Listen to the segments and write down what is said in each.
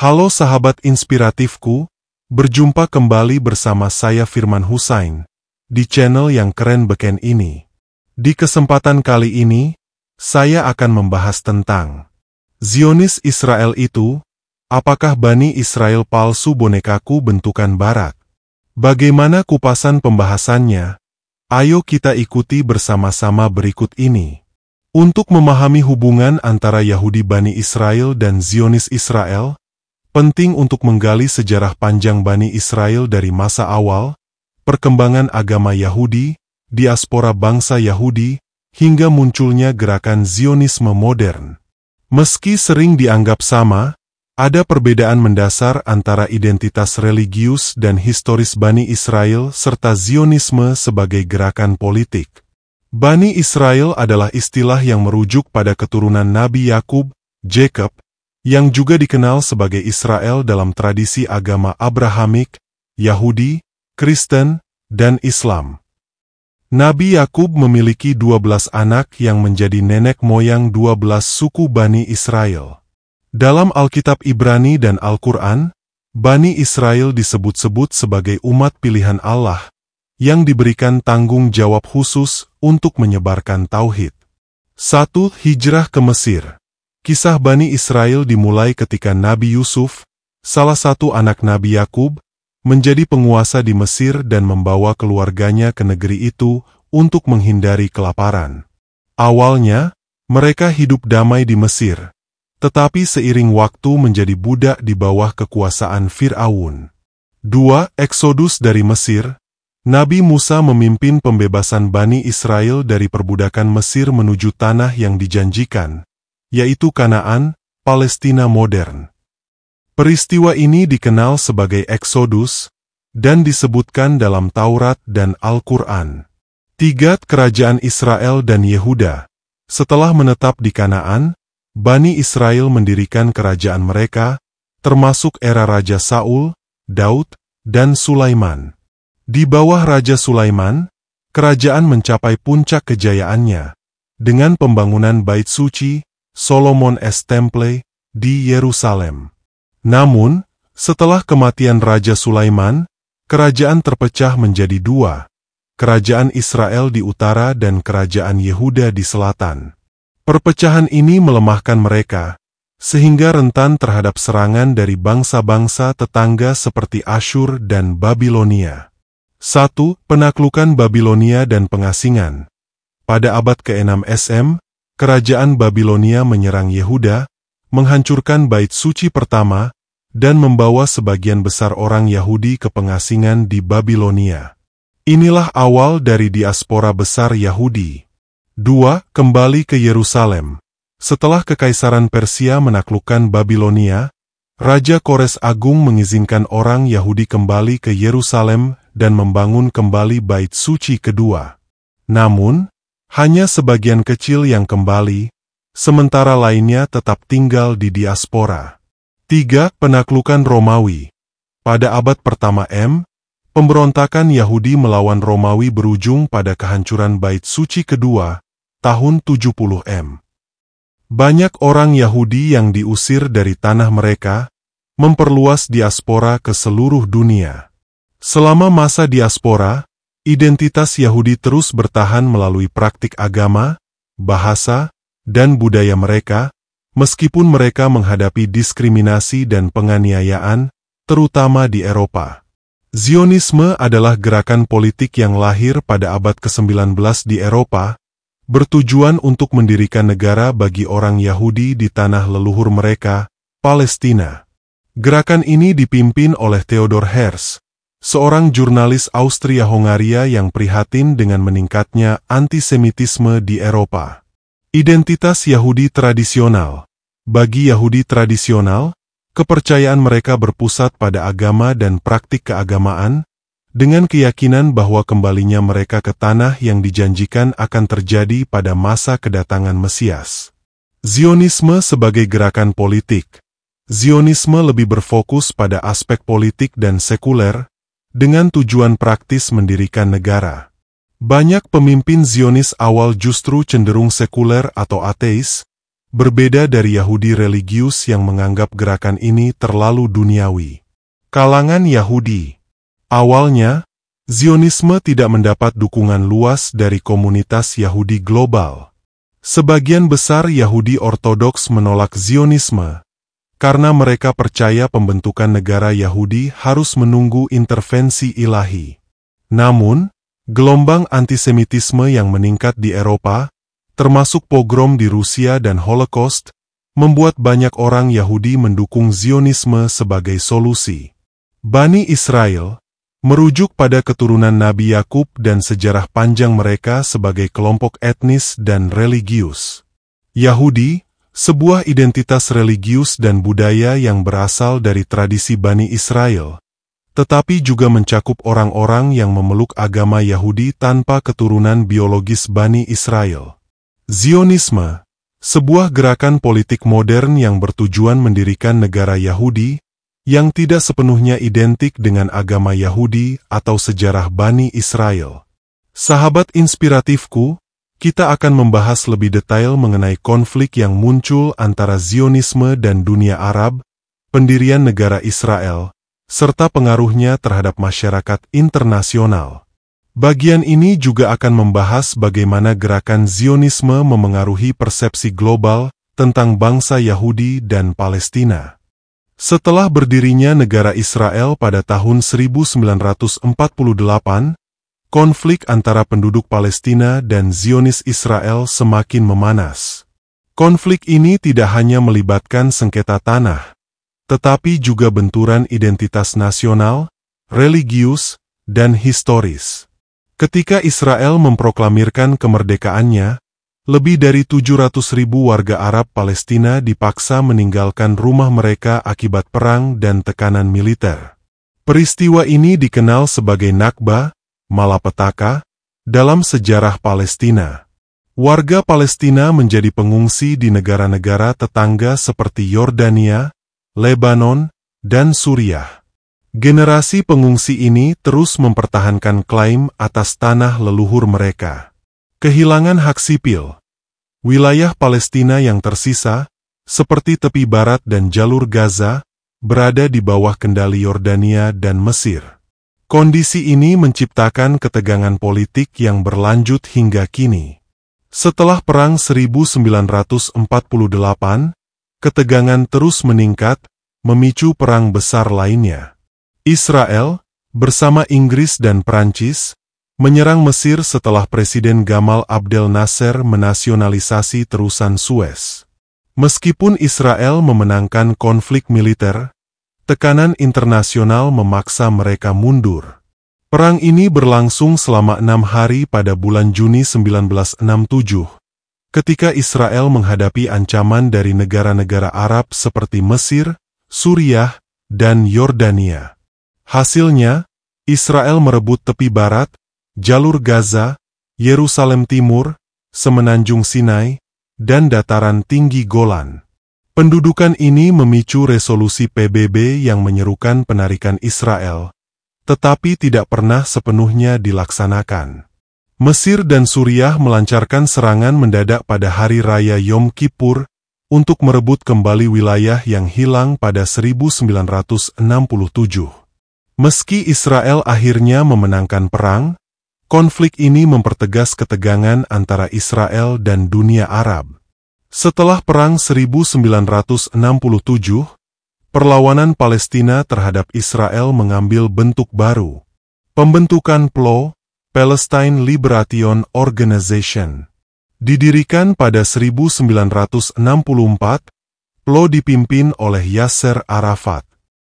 Halo sahabat inspiratifku, berjumpa kembali bersama saya Firman Husain, di channel yang keren beken ini. Di kesempatan kali ini, saya akan membahas tentang Zionis Israel itu, apakah Bani Israel palsu bonekaku bentukan barak? Bagaimana kupasan pembahasannya? Ayo kita ikuti bersama-sama berikut ini. Untuk memahami hubungan antara Yahudi Bani Israel dan Zionis Israel, penting untuk menggali sejarah panjang Bani Israel dari masa awal, perkembangan agama Yahudi, diaspora bangsa Yahudi, hingga munculnya gerakan Zionisme modern. Meski sering dianggap sama, ada perbedaan mendasar antara identitas religius dan historis Bani Israel serta Zionisme sebagai gerakan politik. Bani Israel adalah istilah yang merujuk pada keturunan Nabi Yakub, Jacob, yang juga dikenal sebagai Israel dalam tradisi agama Abrahamik, Yahudi, Kristen, dan Islam. Nabi Yakub memiliki 12 anak yang menjadi nenek moyang 12 suku Bani Israel. Dalam Alkitab Ibrani dan Al-Quran, Bani Israel disebut-sebut sebagai umat pilihan Allah, yang diberikan tanggung jawab khusus untuk menyebarkan tauhid. 1. Hijrah ke Mesir. Kisah Bani Israel dimulai ketika Nabi Yusuf, salah satu anak Nabi Yakub, menjadi penguasa di Mesir dan membawa keluarganya ke negeri itu untuk menghindari kelaparan. Awalnya, mereka hidup damai di Mesir, tetapi seiring waktu menjadi budak di bawah kekuasaan Fir'aun. 2. Eksodus dari Mesir. Nabi Musa memimpin pembebasan Bani Israel dari perbudakan Mesir menuju tanah yang dijanjikan, yaitu Kanaan, Palestina modern. Peristiwa ini dikenal sebagai Eksodus, dan disebutkan dalam Taurat dan Al-Quran. 3. Kerajaan Israel dan Yehuda. Setelah menetap di Kanaan, Bani Israel mendirikan kerajaan mereka, termasuk era Raja Saul, Daud, dan Sulaiman. Di bawah Raja Sulaiman, kerajaan mencapai puncak kejayaannya, dengan pembangunan Bait Suci, Solomon's Temple, di Yerusalem. Namun, setelah kematian Raja Sulaiman, kerajaan terpecah menjadi dua, kerajaan Israel di utara dan kerajaan Yehuda di selatan. Perpecahan ini melemahkan mereka, sehingga rentan terhadap serangan dari bangsa-bangsa tetangga seperti Asyur dan Babilonia. 1. Penaklukan Babilonia dan pengasingan. Pada abad ke-6 SM, kerajaan Babilonia menyerang Yehuda, menghancurkan Bait Suci pertama, dan membawa sebagian besar orang Yahudi ke pengasingan di Babilonia. Inilah awal dari diaspora besar Yahudi. 2. Kembali ke Yerusalem. Setelah Kekaisaran Persia menaklukkan Babilonia, Raja Kores Agung mengizinkan orang Yahudi kembali ke Yerusalem dan membangun kembali Bait Suci kedua. Namun, hanya sebagian kecil yang kembali, sementara lainnya tetap tinggal di diaspora. 3. Penaklukan Romawi. Pada abad pertama pemberontakan Yahudi melawan Romawi berujung pada kehancuran Bait Suci kedua, tahun 70 Banyak orang Yahudi yang diusir dari tanah mereka, memperluas diaspora ke seluruh dunia. Selama masa diaspora, identitas Yahudi terus bertahan melalui praktik agama, bahasa, dan budaya mereka, meskipun mereka menghadapi diskriminasi dan penganiayaan, terutama di Eropa. Zionisme adalah gerakan politik yang lahir pada abad ke-19 di Eropa, bertujuan untuk mendirikan negara bagi orang Yahudi di tanah leluhur mereka, Palestina. Gerakan ini dipimpin oleh Theodor Herz, seorang jurnalis Austria-Hongaria yang prihatin dengan meningkatnya antisemitisme di Eropa. Identitas Yahudi tradisional. Bagi Yahudi tradisional, kepercayaan mereka berpusat pada agama dan praktik keagamaan, dengan keyakinan bahwa kembalinya mereka ke tanah yang dijanjikan akan terjadi pada masa kedatangan Mesias. Zionisme sebagai gerakan politik. Zionisme lebih berfokus pada aspek politik dan sekuler, dengan tujuan praktis mendirikan negara. Banyak pemimpin Zionis awal justru cenderung sekuler atau ateis, berbeda dari Yahudi religius yang menganggap gerakan ini terlalu duniawi. Kalangan Yahudi. Awalnya, Zionisme tidak mendapat dukungan luas dari komunitas Yahudi global. Sebagian besar Yahudi Ortodoks menolak Zionisme, karena mereka percaya pembentukan negara Yahudi harus menunggu intervensi ilahi. Namun, gelombang antisemitisme yang meningkat di Eropa, termasuk pogrom di Rusia dan Holocaust, membuat banyak orang Yahudi mendukung Zionisme sebagai solusi. Bani Israel, merujuk pada keturunan Nabi Yakub dan sejarah panjang mereka sebagai kelompok etnis dan religius. Yahudi, sebuah identitas religius dan budaya yang berasal dari tradisi Bani Israel, tetapi juga mencakup orang-orang yang memeluk agama Yahudi tanpa keturunan biologis Bani Israel. Zionisme, sebuah gerakan politik modern yang bertujuan mendirikan negara Yahudi, yang tidak sepenuhnya identik dengan agama Yahudi atau sejarah Bani Israel. Sahabat inspiratifku, kita akan membahas lebih detail mengenai konflik yang muncul antara Zionisme dan dunia Arab, pendirian negara Israel, serta pengaruhnya terhadap masyarakat internasional. Bagian ini juga akan membahas bagaimana gerakan Zionisme memengaruhi persepsi global tentang bangsa Yahudi dan Palestina. Setelah berdirinya negara Israel pada tahun 1948, konflik antara penduduk Palestina dan Zionis Israel semakin memanas. Konflik ini tidak hanya melibatkan sengketa tanah, tetapi juga benturan identitas nasional, religius, dan historis. Ketika Israel memproklamirkan kemerdekaannya, lebih dari 700.000 warga Arab Palestina dipaksa meninggalkan rumah mereka akibat perang dan tekanan militer. Peristiwa ini dikenal sebagai Nakba, malapetaka, dalam sejarah Palestina. Warga Palestina menjadi pengungsi di negara-negara tetangga seperti Yordania, Lebanon, dan Suriah. Generasi pengungsi ini terus mempertahankan klaim atas tanah leluhur mereka. Kehilangan hak sipil. Wilayah Palestina yang tersisa, seperti tepi barat dan jalur Gaza, berada di bawah kendali Yordania dan Mesir. Kondisi ini menciptakan ketegangan politik yang berlanjut hingga kini. Setelah Perang 1948, ketegangan terus meningkat, memicu perang besar lainnya. Israel, bersama Inggris dan Prancis, menyerang Mesir setelah Presiden Gamal Abdel Nasser menasionalisasi terusan Suez. Meskipun Israel memenangkan konflik militer, tekanan internasional memaksa mereka mundur. Perang ini berlangsung selama 6 hari pada bulan Juni 1967, ketika Israel menghadapi ancaman dari negara-negara Arab seperti Mesir, Suriah, dan Yordania. Hasilnya, Israel merebut tepi barat, jalur Gaza, Yerusalem Timur, Semenanjung Sinai, dan dataran tinggi Golan. Pendudukan ini memicu resolusi PBB yang menyerukan penarikan Israel, tetapi tidak pernah sepenuhnya dilaksanakan. Mesir dan Suriah melancarkan serangan mendadak pada Hari Raya Yom Kippur untuk merebut kembali wilayah yang hilang pada 1967. Meski Israel akhirnya memenangkan perang, konflik ini mempertegas ketegangan antara Israel dan dunia Arab. Setelah Perang 1967, perlawanan Palestina terhadap Israel mengambil bentuk baru. Pembentukan PLO, Palestine Liberation Organization, didirikan pada 1964, PLO dipimpin oleh Yasser Arafat.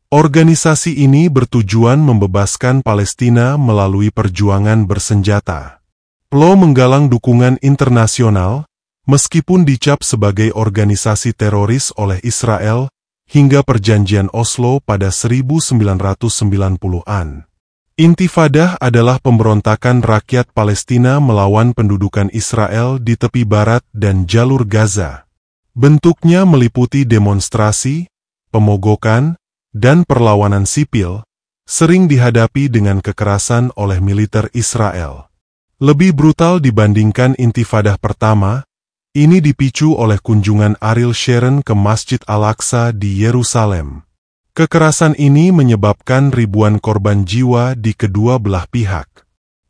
Organisasi ini bertujuan membebaskan Palestina melalui perjuangan bersenjata. PLO menggalang dukungan internasional, meskipun dicap sebagai organisasi teroris oleh Israel, hingga Perjanjian Oslo pada 1990-an. Intifadah adalah pemberontakan rakyat Palestina melawan pendudukan Israel di tepi barat dan jalur Gaza. Bentuknya meliputi demonstrasi, pemogokan, dan perlawanan sipil, sering dihadapi dengan kekerasan oleh militer Israel. Lebih brutal dibandingkan Intifadah pertama, Ini dipicu oleh kunjungan Ariel Sharon ke Masjid Al-Aqsa di Yerusalem. Kekerasan ini menyebabkan ribuan korban jiwa di kedua belah pihak.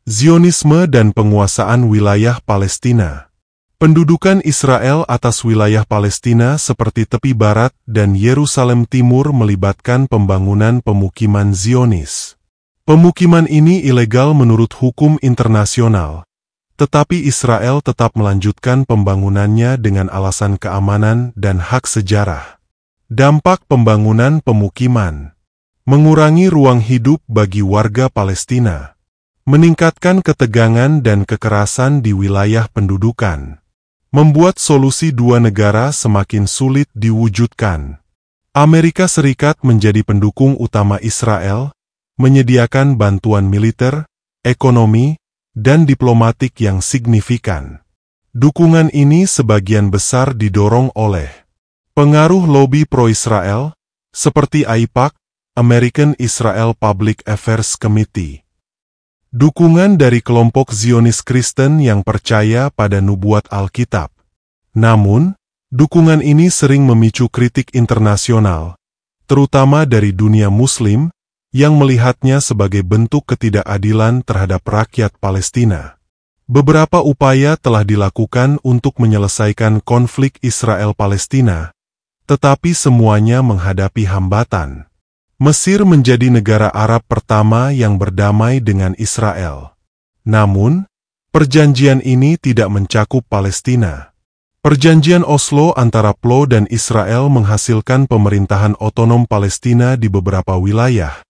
Zionisme dan penguasaan wilayah Palestina. Pendudukan Israel atas wilayah Palestina seperti tepi barat dan Yerusalem Timur melibatkan pembangunan pemukiman Zionis. Pemukiman ini ilegal menurut hukum internasional. Tetapi Israel tetap melanjutkan pembangunannya dengan alasan keamanan dan hak sejarah. Dampak pembangunan pemukiman: mengurangi ruang hidup bagi warga Palestina, meningkatkan ketegangan dan kekerasan di wilayah pendudukan, membuat solusi dua negara semakin sulit diwujudkan. Amerika Serikat menjadi pendukung utama Israel, menyediakan bantuan militer, ekonomi, dan diplomatik yang signifikan. Dukungan ini sebagian besar didorong oleh pengaruh lobi pro-Israel, seperti AIPAC, American Israel Public Affairs Committee. Dukungan dari kelompok Zionis Kristen yang percaya pada nubuat Alkitab. Namun, dukungan ini sering memicu kritik internasional, terutama dari dunia Muslim, yang melihatnya sebagai bentuk ketidakadilan terhadap rakyat Palestina. Beberapa upaya telah dilakukan untuk menyelesaikan konflik Israel-Palestina, tetapi semuanya menghadapi hambatan. Mesir menjadi negara Arab pertama yang berdamai dengan Israel. Namun, perjanjian ini tidak mencakup Palestina. Perjanjian Oslo antara PLO dan Israel menghasilkan pemerintahan otonom Palestina di beberapa wilayah.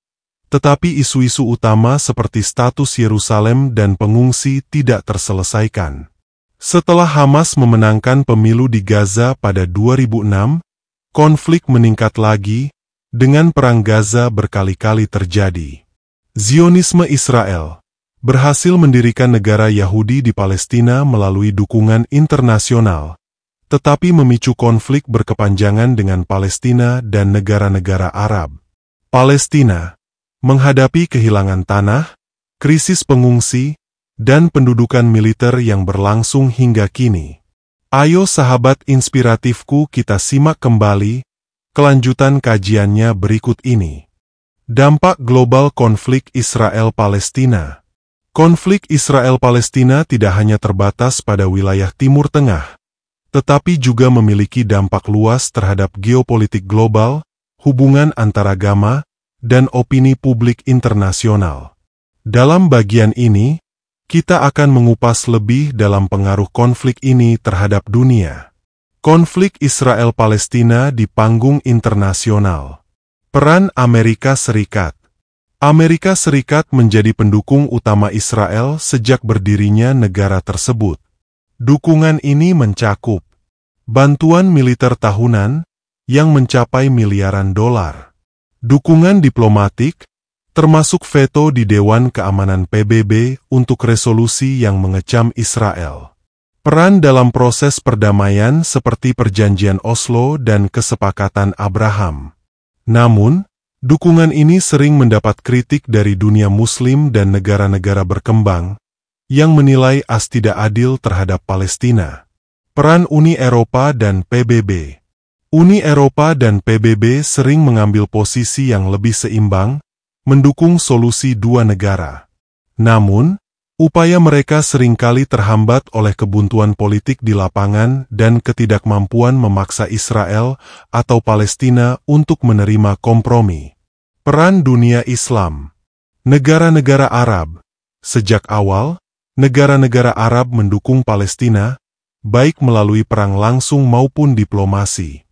Tetapi isu-isu utama seperti status Yerusalem dan pengungsi tidak terselesaikan. Setelah Hamas memenangkan pemilu di Gaza pada 2006, konflik meningkat lagi, dengan perang Gaza berkali-kali terjadi. Zionisme Israel berhasil mendirikan negara Yahudi di Palestina melalui dukungan internasional, tetapi memicu konflik berkepanjangan dengan Palestina dan negara-negara Arab. Palestina menghadapi kehilangan tanah, krisis pengungsi, dan pendudukan militer yang berlangsung hingga kini. Ayo sahabat inspiratifku, kita simak kembali kelanjutan kajiannya berikut ini. Dampak global konflik Israel-Palestina. Konflik Israel-Palestina tidak hanya terbatas pada wilayah Timur Tengah, tetapi juga memiliki dampak luas terhadap geopolitik global, hubungan antaragama, dan opini publik internasional. Dalam bagian ini, kita akan mengupas lebih dalam pengaruh konflik ini terhadap dunia. Konflik Israel-Palestina di panggung internasional. Peran Amerika Serikat. Amerika Serikat menjadi pendukung utama Israel sejak berdirinya negara tersebut. Dukungan ini mencakup bantuan militer tahunan yang mencapai miliaran dolar. Dukungan diplomatik, termasuk veto di Dewan Keamanan PBB untuk resolusi yang mengecam Israel. Peran dalam proses perdamaian seperti Perjanjian Oslo dan Kesepakatan Abraham. Namun, dukungan ini sering mendapat kritik dari dunia Muslim dan negara-negara berkembang, yang menilai tidak adil terhadap Palestina. Peran Uni Eropa dan PBB. Uni Eropa dan PBB sering mengambil posisi yang lebih seimbang, mendukung solusi dua negara. Namun, upaya mereka seringkali terhambat oleh kebuntuan politik di lapangan dan ketidakmampuan memaksa Israel atau Palestina untuk menerima kompromi. Peran dunia Islam. Negara-negara Arab. Sejak awal, negara-negara Arab mendukung Palestina, baik melalui perang langsung maupun diplomasi.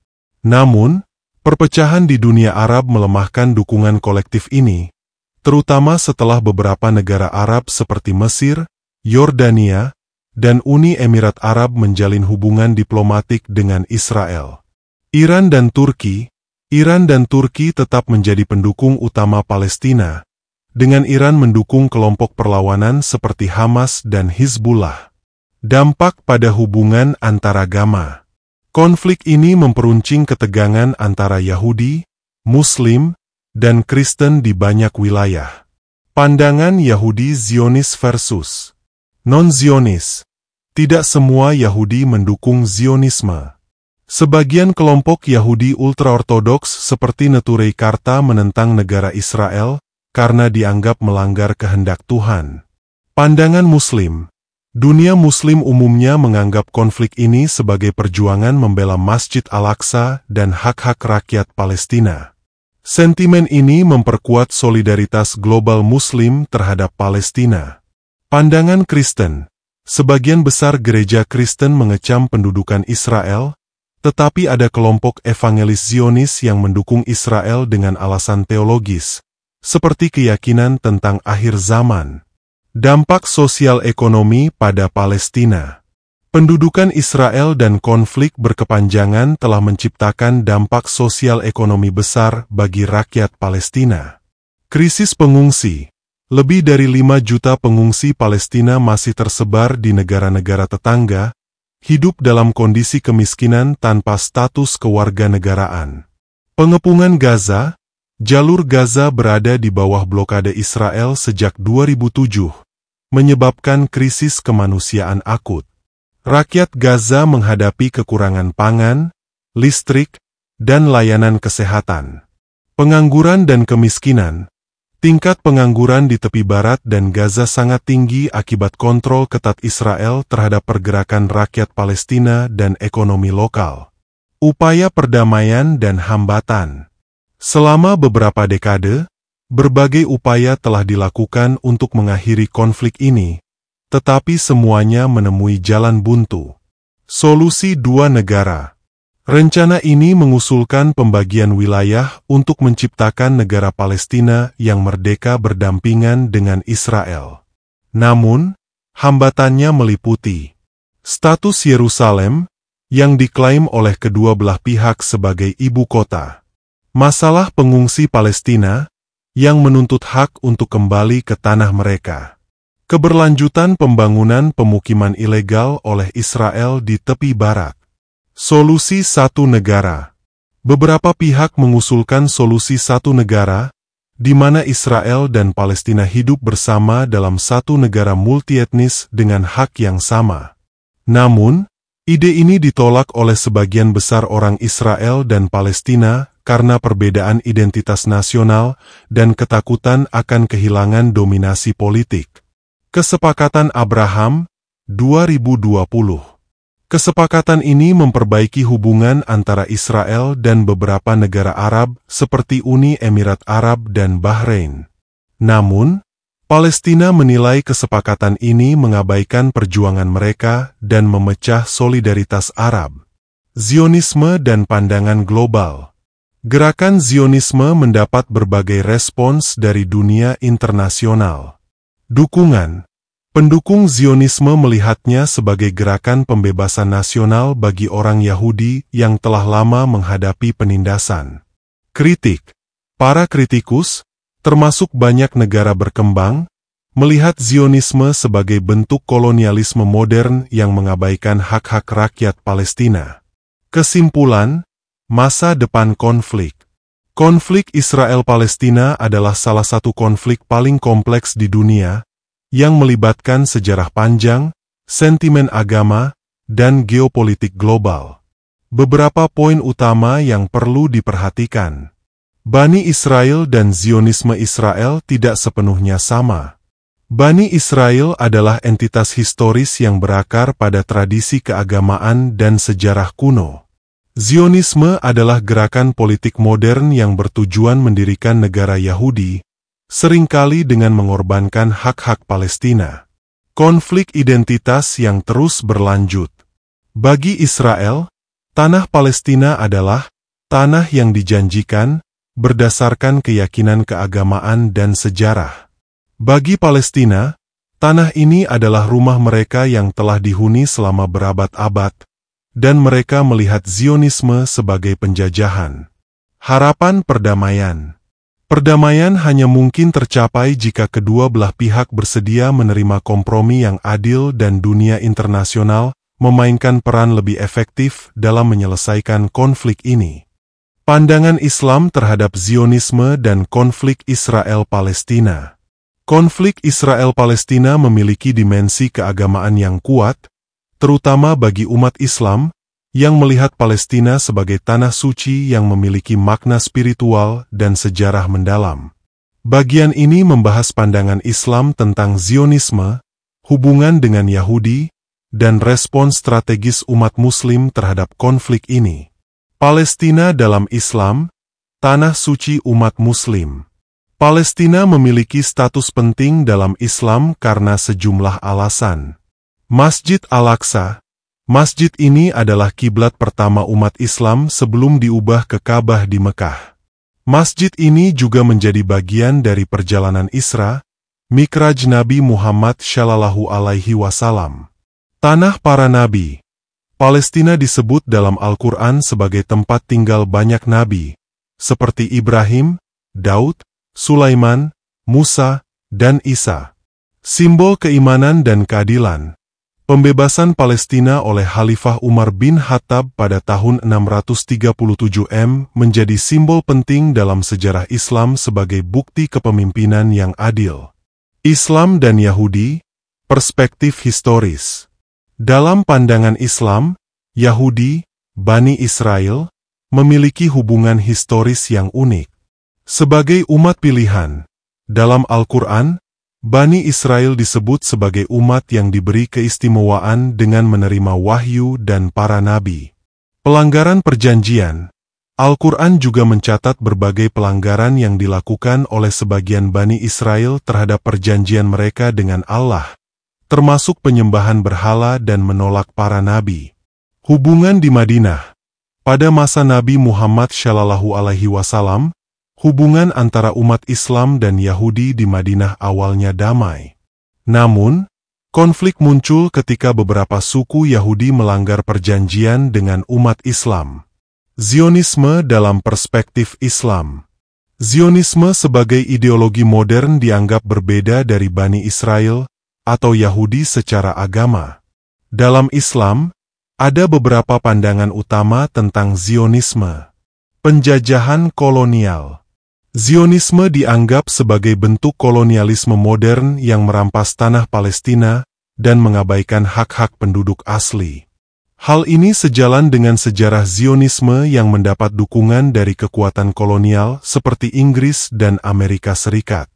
Namun, perpecahan di dunia Arab melemahkan dukungan kolektif ini, terutama setelah beberapa negara Arab seperti Mesir, Yordania, dan Uni Emirat Arab menjalin hubungan diplomatik dengan Israel. Iran dan Turki tetap menjadi pendukung utama Palestina, dengan Iran mendukung kelompok perlawanan seperti Hamas dan Hizbullah. Dampak pada hubungan antaragama. Konflik ini memperuncing ketegangan antara Yahudi, Muslim, dan Kristen di banyak wilayah. Pandangan Yahudi Zionis versus non-Zionis. Tidak semua Yahudi mendukung Zionisme. Sebagian kelompok Yahudi ultraortodoks seperti Neturei Karta menentang negara Israel karena dianggap melanggar kehendak Tuhan. Pandangan Muslim. Dunia Muslim umumnya menganggap konflik ini sebagai perjuangan membela Masjid Al-Aqsa dan hak-hak rakyat Palestina. Sentimen ini memperkuat solidaritas global Muslim terhadap Palestina. Pandangan Kristen. Sebagian besar gereja Kristen mengecam pendudukan Israel, tetapi ada kelompok evangelis Zionis yang mendukung Israel dengan alasan teologis, seperti keyakinan tentang akhir zaman. Dampak sosial ekonomi pada Palestina. Pendudukan Israel dan konflik berkepanjangan telah menciptakan dampak sosial ekonomi besar bagi rakyat Palestina. Krisis pengungsi. Lebih dari 5 juta pengungsi Palestina masih tersebar di negara-negara tetangga, hidup dalam kondisi kemiskinan tanpa status kewarganegaraan. Pengepungan Gaza. Jalur Gaza berada di bawah blokade Israel sejak 2007, menyebabkan krisis kemanusiaan akut. Rakyat Gaza menghadapi kekurangan pangan, listrik, dan layanan kesehatan. Pengangguran dan kemiskinan. Tingkat pengangguran di tepi barat dan Gaza sangat tinggi akibat kontrol ketat Israel terhadap pergerakan rakyat Palestina dan ekonomi lokal. Upaya perdamaian dan hambatan. Selama beberapa dekade, berbagai upaya telah dilakukan untuk mengakhiri konflik ini, tetapi semuanya menemui jalan buntu. Solusi dua negara. Rencana ini mengusulkan pembagian wilayah untuk menciptakan negara Palestina yang merdeka berdampingan dengan Israel. Namun, hambatannya meliputi status Yerusalem, yang diklaim oleh kedua belah pihak sebagai ibu kota. Masalah pengungsi Palestina, yang menuntut hak untuk kembali ke tanah mereka. Keberlanjutan pembangunan pemukiman ilegal oleh Israel di tepi barat. Solusi satu negara. Beberapa pihak mengusulkan solusi satu negara, di mana Israel dan Palestina hidup bersama dalam satu negara multietnis dengan hak yang sama. Namun, ide ini ditolak oleh sebagian besar orang Israel dan Palestina karena perbedaan identitas nasional dan ketakutan akan kehilangan dominasi politik. Kesepakatan Abraham, 2020. Kesepakatan ini memperbaiki hubungan antara Israel dan beberapa negara Arab seperti Uni Emirat Arab dan Bahrain. Namun, Palestina menilai kesepakatan ini mengabaikan perjuangan mereka dan memecah solidaritas Arab. Zionisme dan pandangan global. Gerakan Zionisme mendapat berbagai respons dari dunia internasional. Dukungan. Pendukung Zionisme melihatnya sebagai gerakan pembebasan nasional bagi orang Yahudi yang telah lama menghadapi penindasan. Kritik. Para kritikus, termasuk banyak negara berkembang, melihat Zionisme sebagai bentuk kolonialisme modern yang mengabaikan hak-hak rakyat Palestina. Kesimpulan, masa depan konflik. Konflik Israel-Palestina adalah salah satu konflik paling kompleks di dunia, yang melibatkan sejarah panjang, sentimen agama, dan geopolitik global. Beberapa poin utama yang perlu diperhatikan. Bani Israel dan Zionisme Israel tidak sepenuhnya sama. Bani Israel adalah entitas historis yang berakar pada tradisi keagamaan dan sejarah kuno. Zionisme adalah gerakan politik modern yang bertujuan mendirikan negara Yahudi, seringkali dengan mengorbankan hak-hak Palestina. Konflik identitas yang terus berlanjut. Bagi Israel, tanah Palestina adalah tanah yang dijanjikan berdasarkan keyakinan keagamaan dan sejarah. Bagi Palestina, tanah ini adalah rumah mereka yang telah dihuni selama berabad-abad, dan mereka melihat Zionisme sebagai penjajahan. Harapan perdamaian. Perdamaian hanya mungkin tercapai jika kedua belah pihak bersedia menerima kompromi yang adil dan dunia internasional memainkan peran lebih efektif dalam menyelesaikan konflik ini. Pandangan Islam terhadap Zionisme dan konflik Israel-Palestina. Konflik Israel-Palestina memiliki dimensi keagamaan yang kuat, terutama bagi umat Islam yang melihat Palestina sebagai tanah suci yang memiliki makna spiritual dan sejarah mendalam. Bagian ini membahas pandangan Islam tentang Zionisme, hubungan dengan Yahudi, dan respon strategis umat Muslim terhadap konflik ini. Palestina dalam Islam, tanah suci umat Muslim. Palestina memiliki status penting dalam Islam karena sejumlah alasan. Masjid Al-Aqsa. Masjid ini adalah kiblat pertama umat Islam sebelum diubah ke Ka'bah di Mekah. Masjid ini juga menjadi bagian dari perjalanan Isra, Mikraj Nabi Muhammad Shallallahu Alaihi Wasallam. Tanah para Nabi. Palestina disebut dalam Al-Quran sebagai tempat tinggal banyak nabi, seperti Ibrahim, Daud, Sulaiman, Musa, dan Isa. Simbol keimanan dan keadilan. Pembebasan Palestina oleh Khalifah Umar bin Khattab pada tahun 637 M menjadi simbol penting dalam sejarah Islam sebagai bukti kepemimpinan yang adil. Islam dan Yahudi, perspektif historis. Dalam pandangan Islam, Yahudi, Bani Israel, memiliki hubungan historis yang unik. Sebagai umat pilihan, dalam Al-Quran, Bani Israel disebut sebagai umat yang diberi keistimewaan dengan menerima wahyu dan para nabi. Pelanggaran perjanjian. Al-Quran juga mencatat berbagai pelanggaran yang dilakukan oleh sebagian Bani Israel terhadap perjanjian mereka dengan Allah, termasuk penyembahan berhala dan menolak para nabi. Hubungan di Madinah. Pada masa Nabi Muhammad Shallallahu Alaihi Wasallam, hubungan antara umat Islam dan Yahudi di Madinah awalnya damai. Namun, konflik muncul ketika beberapa suku Yahudi melanggar perjanjian dengan umat Islam. Zionisme dalam perspektif Islam. Zionisme sebagai ideologi modern dianggap berbeda dari Bani Israel atau Yahudi secara agama. Dalam Islam, ada beberapa pandangan utama tentang Zionisme. Penjajahan kolonial. Zionisme dianggap sebagai bentuk kolonialisme modern yang merampas tanah Palestina dan mengabaikan hak-hak penduduk asli. Hal ini sejalan dengan sejarah Zionisme yang mendapat dukungan dari kekuatan kolonial seperti Inggris dan Amerika Serikat.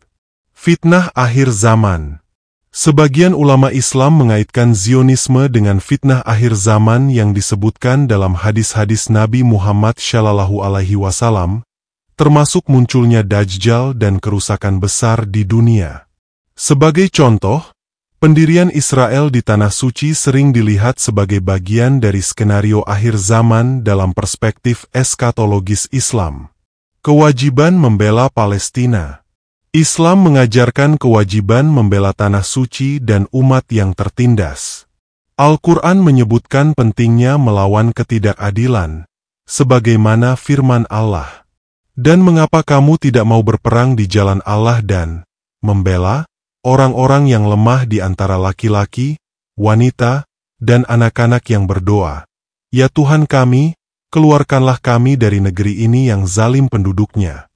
Fitnah akhir zaman. Sebagian ulama Islam mengaitkan Zionisme dengan fitnah akhir zaman yang disebutkan dalam hadis-hadis Nabi Muhammad Shallallahu Alaihi Wasallam, termasuk munculnya Dajjal dan kerusakan besar di dunia. Sebagai contoh, pendirian Israel di Tanah Suci sering dilihat sebagai bagian dari skenario akhir zaman dalam perspektif eskatologis Islam. Kewajiban membela Palestina. Islam mengajarkan kewajiban membela Tanah Suci dan umat yang tertindas. Al-Quran menyebutkan pentingnya melawan ketidakadilan, sebagaimana firman Allah. Dan mengapa kamu tidak mau berperang di jalan Allah dan membela orang-orang yang lemah di antara laki-laki, wanita, dan anak-anak yang berdoa, "Ya Tuhan kami, keluarkanlah kami dari negeri ini yang zalim penduduknya."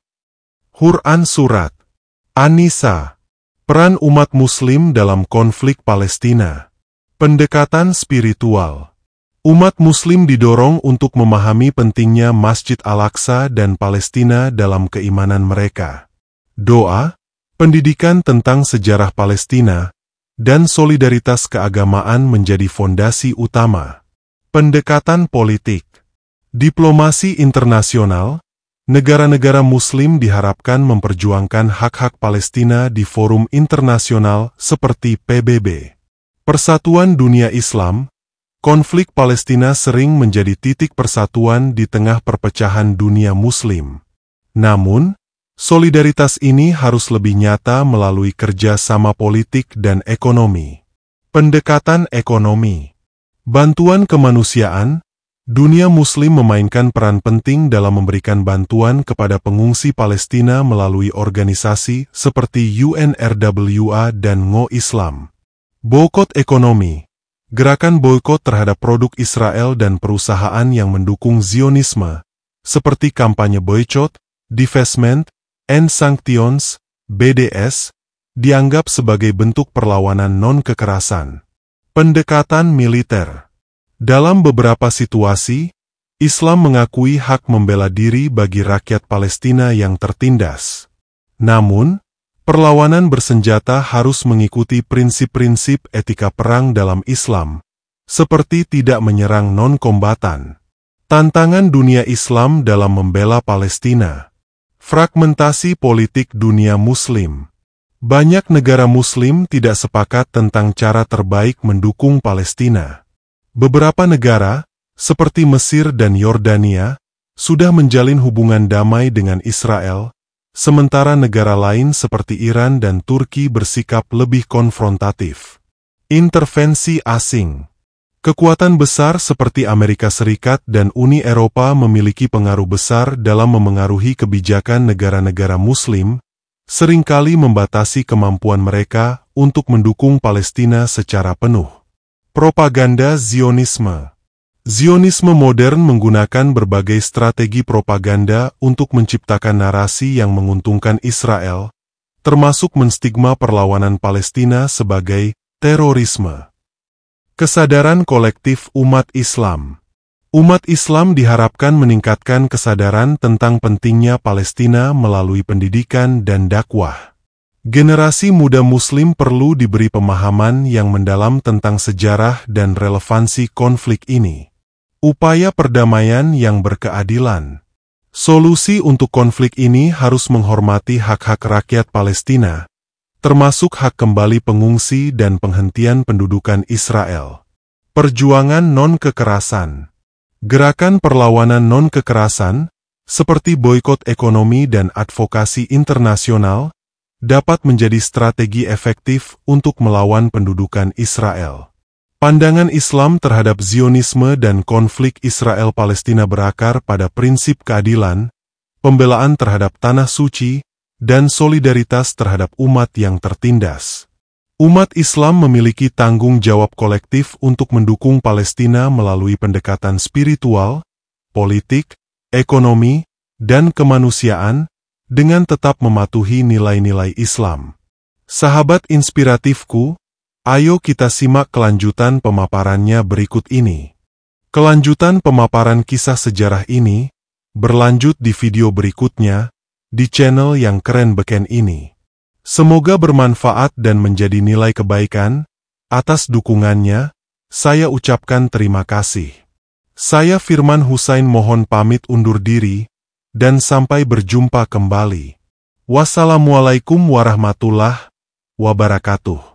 Quran Surat An-Nisa. Peran umat Muslim dalam konflik Palestina. Pendekatan spiritual. Umat Muslim didorong untuk memahami pentingnya Masjid Al-Aqsa dan Palestina dalam keimanan mereka. Doa, pendidikan tentang sejarah Palestina, dan solidaritas keagamaan menjadi fondasi utama. Pendekatan politik. Diplomasi internasional. Negara-negara Muslim diharapkan memperjuangkan hak-hak Palestina di forum internasional seperti PBB. Persatuan Dunia Islam. Konflik Palestina sering menjadi titik persatuan di tengah perpecahan dunia Muslim. Namun, solidaritas ini harus lebih nyata melalui kerja sama politik dan ekonomi. Pendekatan ekonomi. Bantuan kemanusiaan. Dunia Muslim memainkan peran penting dalam memberikan bantuan kepada pengungsi Palestina melalui organisasi seperti UNRWA dan Ngo Islam. Boikot ekonomi. Gerakan boikot terhadap produk Israel dan perusahaan yang mendukung Zionisme, seperti kampanye Boycott, Divestment, End Sanctions, BDS, dianggap sebagai bentuk perlawanan non-kekerasan. Pendekatan militer. Dalam beberapa situasi, Islam mengakui hak membela diri bagi rakyat Palestina yang tertindas. Namun, perlawanan bersenjata harus mengikuti prinsip-prinsip etika perang dalam Islam, seperti tidak menyerang non-kombatan. Tantangan dunia Islam dalam membela Palestina. Fragmentasi politik dunia Muslim. Banyak negara Muslim tidak sepakat tentang cara terbaik mendukung Palestina. Beberapa negara, seperti Mesir dan Yordania, sudah menjalin hubungan damai dengan Israel, sementara negara lain seperti Iran dan Turki bersikap lebih konfrontatif. Intervensi asing. Kekuatan besar seperti Amerika Serikat dan Uni Eropa memiliki pengaruh besar dalam memengaruhi kebijakan negara-negara Muslim, seringkali membatasi kemampuan mereka untuk mendukung Palestina secara penuh. Propaganda Zionisme. Zionisme modern menggunakan berbagai strategi propaganda untuk menciptakan narasi yang menguntungkan Israel, termasuk menstigma perlawanan Palestina sebagai terorisme. Kesadaran kolektif umat Islam. Umat Islam diharapkan meningkatkan kesadaran tentang pentingnya Palestina melalui pendidikan dan dakwah. Generasi muda Muslim perlu diberi pemahaman yang mendalam tentang sejarah dan relevansi konflik ini. Upaya perdamaian yang berkeadilan. Solusi untuk konflik ini harus menghormati hak-hak rakyat Palestina, termasuk hak kembali pengungsi dan penghentian pendudukan Israel. Perjuangan non-kekerasan. Gerakan perlawanan non-kekerasan, seperti boikot ekonomi dan advokasi internasional, dapat menjadi strategi efektif untuk melawan pendudukan Israel. Pandangan Islam terhadap Zionisme dan konflik Israel-Palestina berakar pada prinsip keadilan, pembelaan terhadap tanah suci, dan solidaritas terhadap umat yang tertindas. Umat Islam memiliki tanggung jawab kolektif untuk mendukung Palestina melalui pendekatan spiritual, politik, ekonomi, dan kemanusiaan, dengan tetap mematuhi nilai-nilai Islam. Sahabat inspiratifku, ayo kita simak kelanjutan pemaparannya berikut ini. Kelanjutan pemaparan kisah sejarah ini berlanjut di video berikutnya, di channel yang keren beken ini. Semoga bermanfaat dan menjadi nilai kebaikan. Atas dukungannya, saya ucapkan terima kasih. Saya Firman Husain mohon pamit undur diri, dan sampai berjumpa kembali. Wassalamualaikum warahmatullahi wabarakatuh.